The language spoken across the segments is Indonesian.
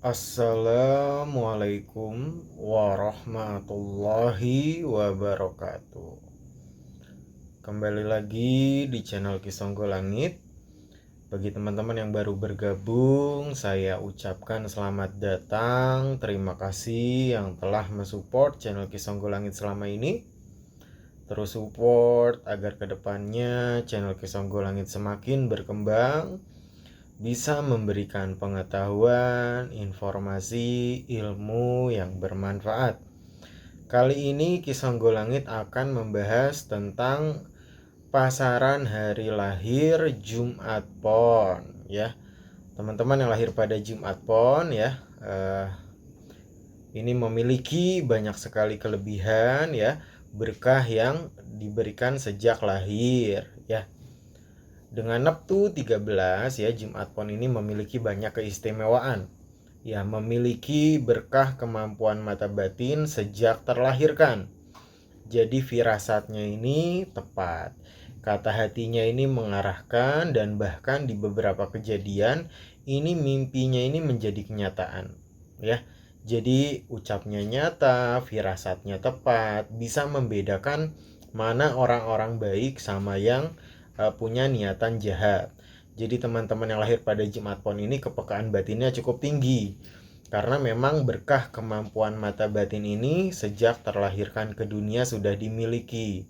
Assalamualaikum warahmatullahi wabarakatuh. Kembali lagi di channel Kisonggo Langit. Bagi teman-teman yang baru bergabung, saya ucapkan selamat datang. Terima kasih yang telah mensupport channel Kisonggo Langit selama ini. Terus support agar kedepannya channel Kisonggo Langit semakin berkembang, bisa memberikan pengetahuan, informasi, ilmu yang bermanfaat. Kali ini Kisonggo Langit akan membahas tentang pasaran hari lahir Jumat Pon, ya. Teman-teman yang lahir pada Jumat Pon, ya, ini memiliki banyak sekali kelebihan, ya, berkah yang diberikan sejak lahir, ya. Dengan Neptu 13, ya, Jumat Pon ini memiliki banyak keistimewaan. Ya, memiliki berkah kemampuan mata batin sejak terlahirkan. Jadi firasatnya ini tepat. Kata hatinya ini mengarahkan, dan bahkan di beberapa kejadian ini mimpinya ini menjadi kenyataan. Ya. Jadi ucapnya nyata, firasatnya tepat, bisa membedakan mana orang-orang baik sama yang punya niatan jahat. Jadi teman-teman yang lahir pada Jumat Pon ini kepekaan batinnya cukup tinggi, karena memang berkah kemampuan mata batin ini sejak terlahirkan ke dunia sudah dimiliki.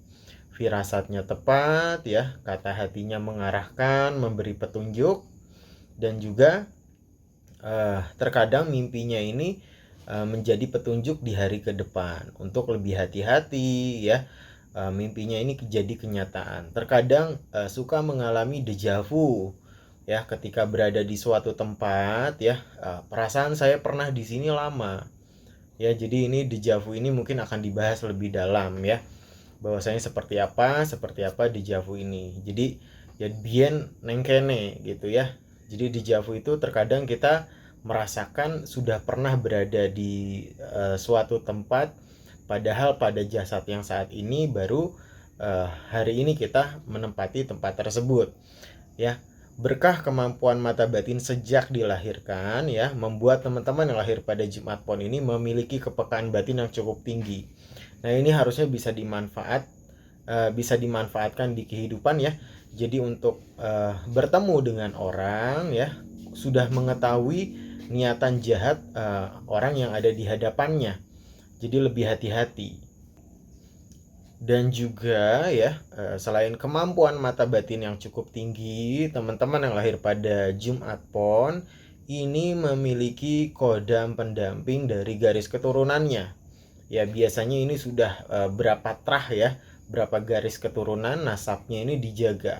Firasatnya tepat, ya, kata hatinya mengarahkan, memberi petunjuk, dan juga terkadang mimpinya ini menjadi petunjuk di hari ke depan untuk lebih hati-hati, ya. Mimpinya ini jadi kenyataan. Terkadang suka mengalami dejavu, ya, ketika berada di suatu tempat, ya. Perasaan saya pernah di sini lama, ya. Jadi ini dejavu ini mungkin akan dibahas lebih dalam, ya, bahwasanya seperti apa dejavu ini. Jadi ya bien nengkene gitu, ya. Jadi dejavu itu terkadang kita merasakan sudah pernah berada di suatu tempat, padahal pada jasad yang saat ini baru hari ini kita menempati tempat tersebut, ya. Berkah kemampuan mata batin sejak dilahirkan, ya, membuat teman-teman yang lahir pada Jumat Pon ini memiliki kepekaan batin yang cukup tinggi. Nah, ini harusnya bisa dimanfaatkan di kehidupan, ya. Jadi untuk bertemu dengan orang, ya, sudah mengetahui niatan jahat orang yang ada di hadapannya. Jadi lebih hati-hati. Dan juga, ya, selain kemampuan mata batin yang cukup tinggi, teman-teman yang lahir pada Jumat Pon ini memiliki kodam pendamping dari garis keturunannya. Ya, biasanya ini sudah berapa trah, ya, berapa garis keturunan nasabnya ini dijaga.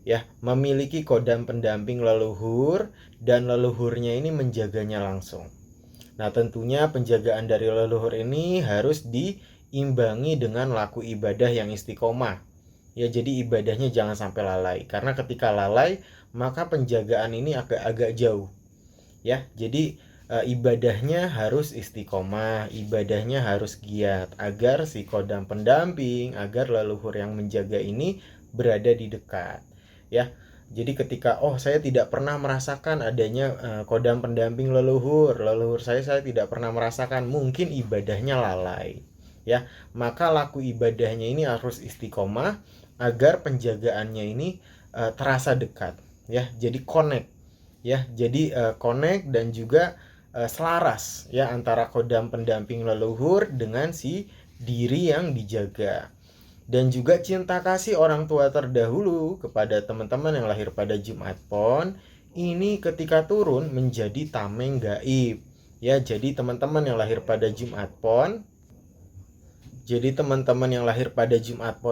Ya, memiliki kodam pendamping leluhur, dan leluhurnya ini menjaganya langsung. Nah, tentunya penjagaan dari leluhur ini harus diimbangi dengan laku ibadah yang istiqomah. Ya, jadi ibadahnya jangan sampai lalai, karena ketika lalai maka penjagaan ini agak jauh. Ya, jadi ibadahnya harus istiqomah, ibadahnya harus giat agar si kodam pendamping, agar leluhur yang menjaga ini berada di dekat. Ya, jadi ketika saya tidak pernah merasakan adanya kodam pendamping leluhur saya tidak pernah merasakan, mungkin ibadahnya lalai, ya. Maka laku ibadahnya ini harus istiqomah agar penjagaannya ini terasa dekat, ya. Jadi connect, ya. Jadi connect dan juga selaras, ya, antara kodam pendamping leluhur dengan si diri yang dijaga. Dan juga cinta kasih orang tua terdahulu kepada teman-teman yang lahir pada Jumat Pon ini ketika turun menjadi tameng gaib, ya. Jadi teman-teman yang lahir pada Jumat Pon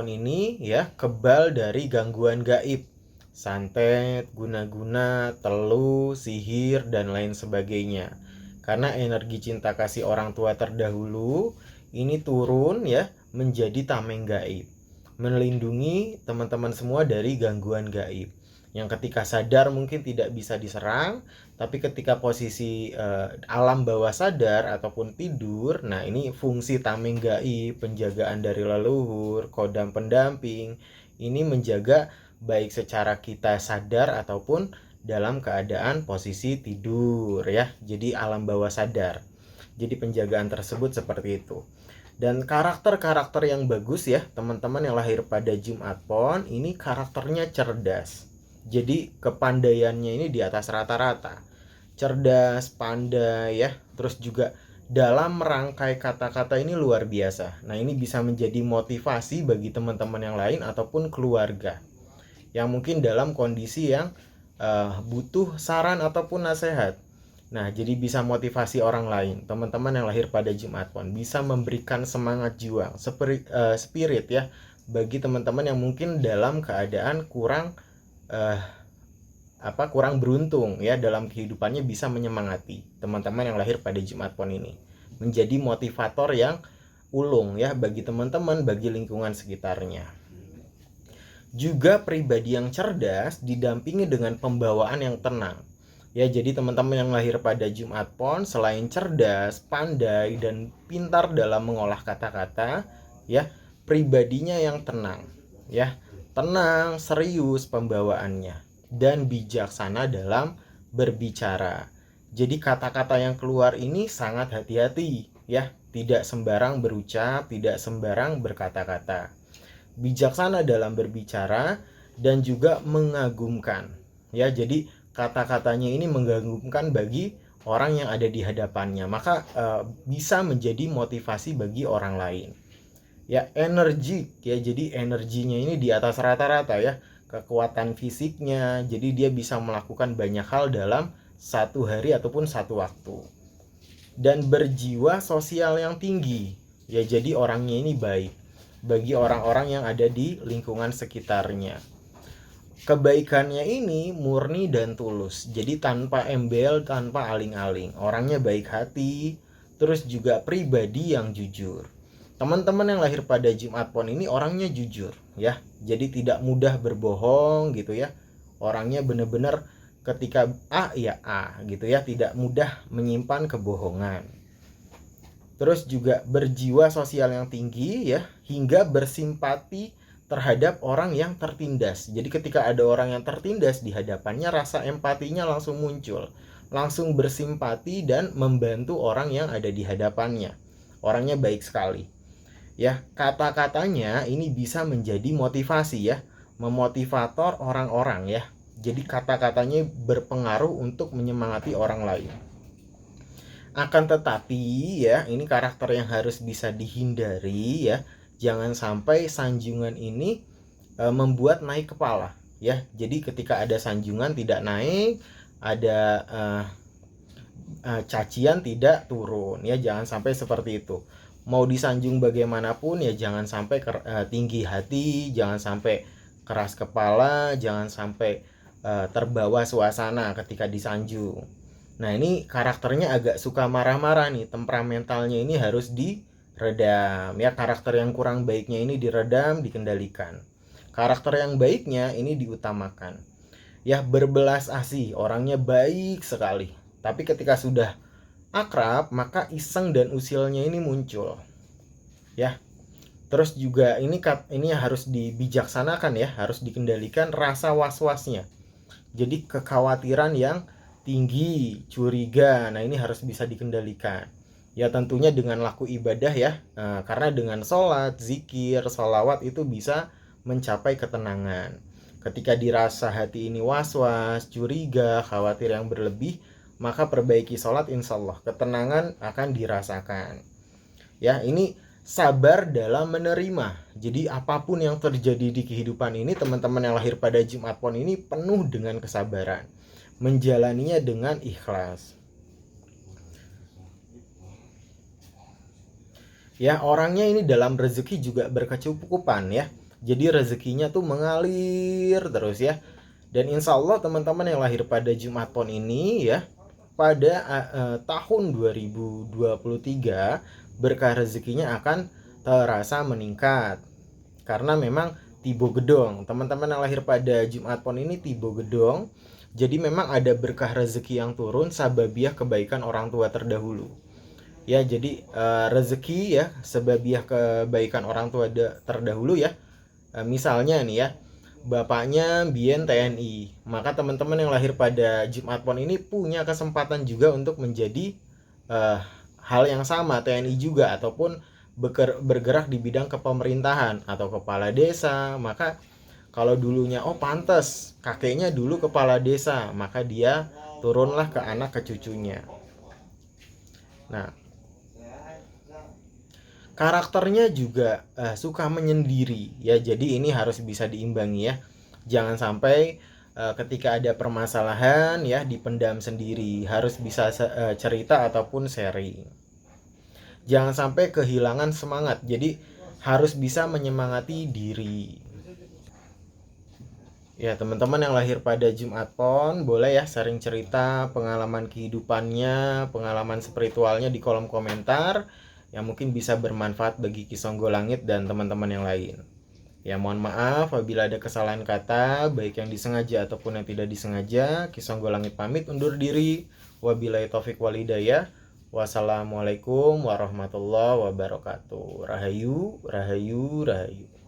ini, ya, kebal dari gangguan gaib, santet, guna-guna, telu, sihir, dan lain sebagainya. Karena energi cinta kasih orang tua terdahulu ini turun, ya, menjadi tameng gaib, melindungi teman-teman semua dari gangguan gaib yang ketika sadar mungkin tidak bisa diserang, tapi ketika posisi alam bawah sadar ataupun tidur, nah ini fungsi tameng gaib, penjagaan dari leluhur, kodam pendamping ini menjaga baik secara kita sadar ataupun dalam keadaan posisi tidur ya. Jadi alam bawah sadar. Jadi penjagaan tersebut seperti itu. Dan karakter-karakter yang bagus ya, teman-teman yang lahir pada Jumat Pon ini karakternya cerdas. Jadi kepandaiannya ini di atas rata-rata. Cerdas, pandai ya. Terus juga dalam merangkai kata-kata ini luar biasa. Nah, ini bisa menjadi motivasi bagi teman-teman yang lain ataupun keluarga yang mungkin dalam kondisi yang butuh saran ataupun nasihat. Nah, jadi bisa motivasi orang lain. Teman-teman yang lahir pada Jumat Pon bisa memberikan semangat juang, spirit ya, bagi teman-teman yang mungkin dalam keadaan kurang beruntung ya dalam kehidupannya, bisa menyemangati teman-teman yang lahir pada Jumat Pon ini. Menjadi motivator yang ulung ya bagi teman-teman, bagi lingkungan sekitarnya. Juga pribadi yang cerdas didampingi dengan pembawaan yang tenang. Ya, jadi teman-teman yang lahir pada Jumat Pon selain cerdas, pandai, dan pintar dalam mengolah kata-kata, ya, pribadinya yang tenang, ya. Tenang, serius pembawaannya, dan bijaksana dalam berbicara. Jadi kata-kata yang keluar ini sangat hati-hati, ya. Tidak sembarang berucap, tidak sembarang berkata-kata. Bijaksana dalam berbicara dan juga mengagumkan. Ya, jadi kata-katanya ini mengagumkan bagi orang yang ada di hadapannya, maka bisa menjadi motivasi bagi orang lain. Ya, energik ya, jadi energinya ini di atas rata-rata ya, kekuatan fisiknya, jadi dia bisa melakukan banyak hal dalam satu hari ataupun satu waktu. Dan berjiwa sosial yang tinggi, ya, jadi orangnya ini baik bagi orang-orang yang ada di lingkungan sekitarnya. Kebaikannya ini murni dan tulus, jadi tanpa embel, tanpa aling-aling. Orangnya baik hati, terus juga pribadi yang jujur. Teman-teman yang lahir pada Jumat Pon ini orangnya jujur ya, jadi tidak mudah berbohong gitu ya. Orangnya benar-benar ketika A ya A gitu ya, tidak mudah menyimpan kebohongan. Terus juga berjiwa sosial yang tinggi ya, hingga bersimpati terhadap orang yang tertindas. Jadi ketika ada orang yang tertindas di hadapannya, rasa empatinya langsung muncul, langsung bersimpati dan membantu orang yang ada di hadapannya. Orangnya baik sekali. Ya, kata-katanya ini bisa menjadi motivasi ya, memotivator orang-orang ya. Jadi kata-katanya berpengaruh untuk menyemangati orang lain. Akan tetapi ya, ini karakter yang harus bisa dihindari ya. Jangan sampai sanjungan ini membuat naik kepala ya. Jadi ketika ada sanjungan tidak naik, ada cacian tidak turun ya. Jangan sampai seperti itu. Mau disanjung bagaimanapun ya jangan sampai tinggi hati, jangan sampai keras kepala, jangan sampai terbawa suasana ketika disanjung. Nah, ini karakternya agak suka marah-marah nih, temperamentalnya ini harus diredam ya. Karakter yang kurang baiknya ini diredam, dikendalikan. Karakter yang baiknya ini diutamakan. Ya, berbelas asih, orangnya baik sekali. Tapi ketika sudah akrab, maka iseng dan usilnya ini muncul. Ya. Terus juga ini harus dibijaksanakan ya, harus dikendalikan rasa was-wasnya. Jadi kekhawatiran yang tinggi, curiga, nah ini harus bisa dikendalikan. Ya tentunya dengan laku ibadah ya, karena dengan sholat, zikir, sholawat itu bisa mencapai ketenangan. Ketika dirasa hati ini was-was, curiga, khawatir yang berlebih, maka perbaiki sholat, insya Allah ketenangan akan dirasakan. Ya, ini sabar dalam menerima. Jadi apapun yang terjadi di kehidupan ini, teman-teman yang lahir pada Jumat Pon ini penuh dengan kesabaran, menjalaninya dengan ikhlas. Ya, orangnya ini dalam rezeki juga berkecukupan ya. Jadi rezekinya tuh mengalir terus ya. Dan insya Allah teman-teman yang lahir pada Jumat Pon ini ya, pada tahun 2023 berkah rezekinya akan terasa meningkat. Karena memang tibo gedong. Teman-teman yang lahir pada Jumat Pon ini tibo gedong. Jadi memang ada berkah rezeki yang turun sababiah kebaikan orang tua terdahulu. Ya, jadi rezeki ya sababiah kebaikan orang tua terdahulu ya. Misalnya nih ya, bapaknya Bien TNI. Maka teman-teman yang lahir pada Jumat Pon ini punya kesempatan juga untuk menjadi uh, hal yang sama, TNI juga, ataupun bergerak di bidang kepemerintahan atau kepala desa. Maka kalau dulunya pantas kakeknya dulu kepala desa, maka dia turunlah ke anak ke cucunya. Nah, karakternya juga suka menyendiri ya, jadi ini harus bisa diimbangi ya. Jangan sampai ketika ada permasalahan ya dipendam sendiri, harus bisa cerita ataupun sharing. Jangan sampai kehilangan semangat, jadi harus bisa menyemangati diri. Ya, teman-teman yang lahir pada Jumat Pon boleh ya sharing cerita pengalaman kehidupannya, pengalaman spiritualnya di kolom komentar yang mungkin bisa bermanfaat bagi Kisonggo Langit dan teman-teman yang lain. Ya, mohon maaf apabila ada kesalahan kata, baik yang disengaja ataupun yang tidak disengaja. Kisonggo Langit pamit undur diri. Wabillahi taufik walhidayah. Wassalamualaikum warahmatullahi wabarakatuh. Rahayu, rahayu, rahayu.